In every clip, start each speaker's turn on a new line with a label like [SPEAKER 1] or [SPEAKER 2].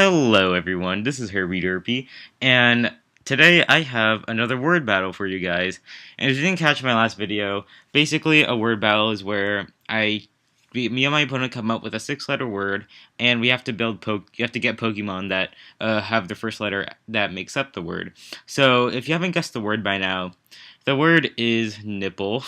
[SPEAKER 1] Hello everyone, this is Herbie Derpy, and today I have another word battle for you guys. And if you didn't catch my last video, basically a word battle is where me and my opponent come up with a 6-letter word, and we have to you have to get Pokemon that have the first letter that makes up the word. So if you haven't guessed the word by now, the word is nipple,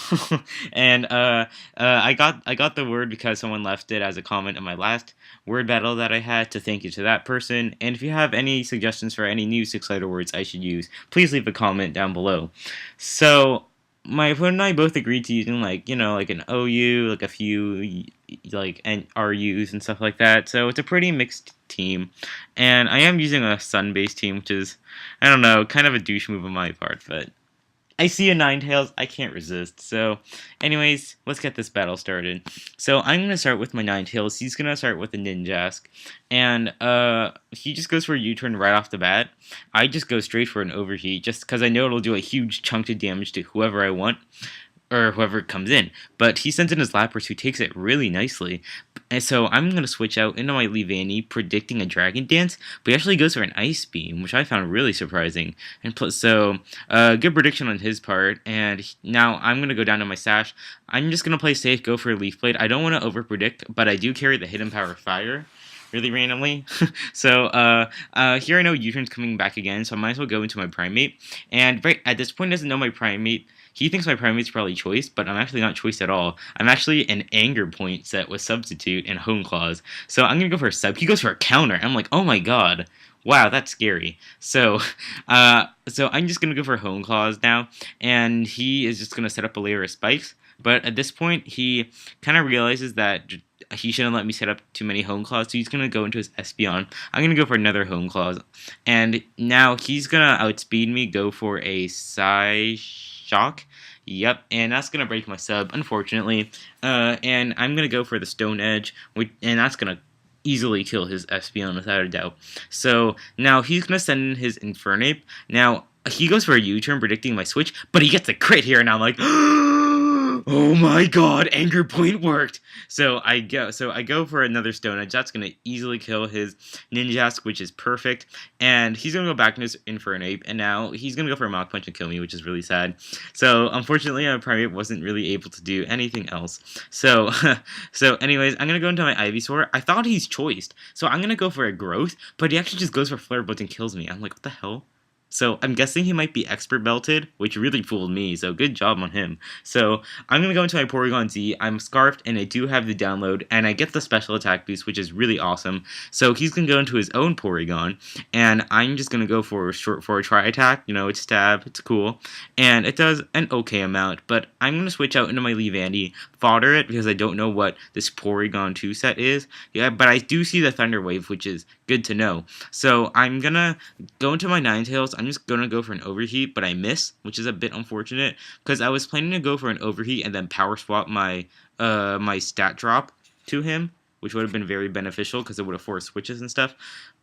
[SPEAKER 1] and I got the word because someone left it as a comment in my last word battle that I had. To thank you to that person. And if you have any suggestions for any new 6-letter words I should use, please leave a comment down below. So my opponent and I both agreed to using like an OU, like a few like and RUs and stuff like that. So it's a pretty mixed team, and I am using a sun-based team, which is, I don't know, kind of a douche move on my part, but I see a Ninetales, I can't resist. So, anyways, let's get this battle started. So, I'm going to start with my Ninetales. He's going to start with a Ninjask. And, he just goes for a U-turn right off the bat. I just go straight for an Overheat, just because I know it'll do a huge chunk of damage to whoever I want, or whoever comes in. But he sends in his Lapras, who takes it really nicely. And so I'm going to switch out into my Leavanny, predicting a Dragon Dance, but he actually goes for an Ice Beam, which I found really surprising. And good prediction on his part. And now I'm going to go down to my Sash. I'm just going to play safe, go for a Leaf Blade. I don't want to over-predict, but I do carry the Hidden Power Fire really randomly. So here I know U-turn's coming back again, so I might as well go into my Primate. And right at this point, he doesn't know my Primate. He thinks my Primate's probably Choice, but I'm actually not Choice at all. I'm actually an Anger Point set with Substitute and Hone Claws. So I'm going to go for a Sub. He goes for a counter. I'm like, oh my god. Wow, that's scary. So I'm just going to go for Hone Claws now, and he is just going to set up a layer of spikes. But at this point, he kind of realizes that he shouldn't let me set up too many Hone Claws, so he's going to go into his Espeon. I'm going to go for another Hone Claws, and now he's going to outspeed me, go for a Shock. Yep, and that's going to break my sub, unfortunately. And I'm going to go for the Stone Edge, and that's going to easily kill his Espeon without a doubt. So now he's going to send in his Infernape. Now, he goes for a U-turn predicting my switch, but he gets a crit here, and I'm like, oh my god, Anger Point worked! So I go for another Stone Edge. That's going to easily kill his Ninjask, which is perfect. And he's going to go back to his Infernape, and now he's going to go for a Mach Punch and kill me, which is really sad. So unfortunately, my Primate wasn't really able to do anything else. So anyways, I'm going to go into my Ivysaur. I thought he's choiced, so I'm going to go for a Growth, but he actually just goes for Flare Blitz and kills me. I'm like, what the hell? So I'm guessing he might be Expert Belted, which really fooled me, so good job on him. So I'm going to go into my Porygon-Z. I'm Scarfed, and I do have the download, and I get the special attack boost, which is really awesome. So he's going to go into his own Porygon, and I'm just going to go for a Tri-Attack. You know, it's Stab, it's cool, and it does an okay amount, but I'm going to switch out into my Leavanny, fodder it, because I don't know what this Porygon 2 set is. Yeah, but I do see the Thunder Wave, which is good to know. So I'm going to go into my Ninetales. I'm just going to go for an Overheat, but I miss, which is a bit unfortunate, because I was planning to go for an Overheat and then Power Swap my my Stat Drop to him, which would have been very beneficial because it would have forced switches and stuff.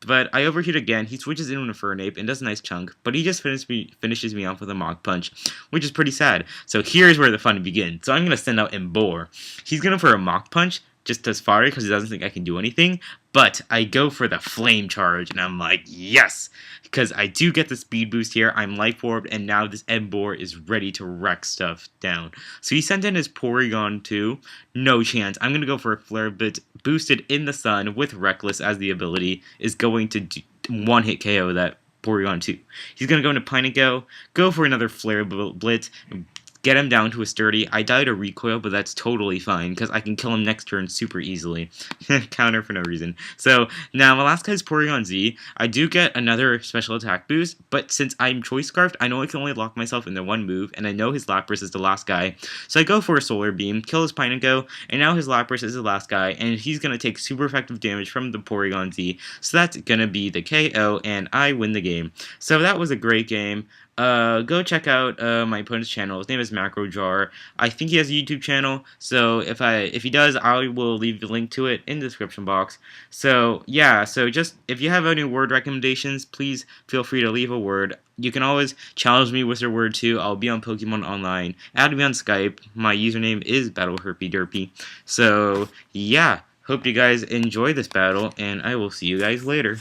[SPEAKER 1] But I Overheat again, he switches into an Infernape and does a nice chunk, but he just finishes me off with a Mach Punch, which is pretty sad. So here's where the fun begins. So I'm going to send out Embor. He's going for a Mach Punch, just as far because he doesn't think I can do anything, but I go for the Flame Charge, and I'm like, yes! Because I do get the speed boost here, I'm Life Orbed, and now this Embor is ready to wreck stuff down. So he sent in his Porygon 2, no chance. I'm going to go for a Flare Blitz, boosted in the sun with Reckless as the ability, is going to one-hit KO that Porygon 2. He's going to go into Pineco, go for another Flare Blitz, get him down to a sturdy. I died a recoil, but that's totally fine, because I can kill him next turn super easily. Counter for no reason. So, now my last guy's Porygon-Z. I do get another special attack boost, but since I'm Choice Scarfed, I know I can only lock myself in the one move, and I know his Lapras is the last guy. So I go for a Solar Beam, kill his Pineco, and now his Lapras is the last guy, and he's going to take super effective damage from the Porygon-Z. So that's going to be the KO, and I win the game. So that was a great game. Go check out my opponent's channel. His name is Macro Jar. I think he has a YouTube channel, so if he does, I will leave the link to it in the description box. So yeah, so just if you have any word recommendations, please feel free to leave a word. You can always challenge me with your word too. I'll be on Pokemon Online. Add me on Skype. My username is BattleHerpyDerpy. So yeah, hope you guys enjoy this battle, and I will see you guys later.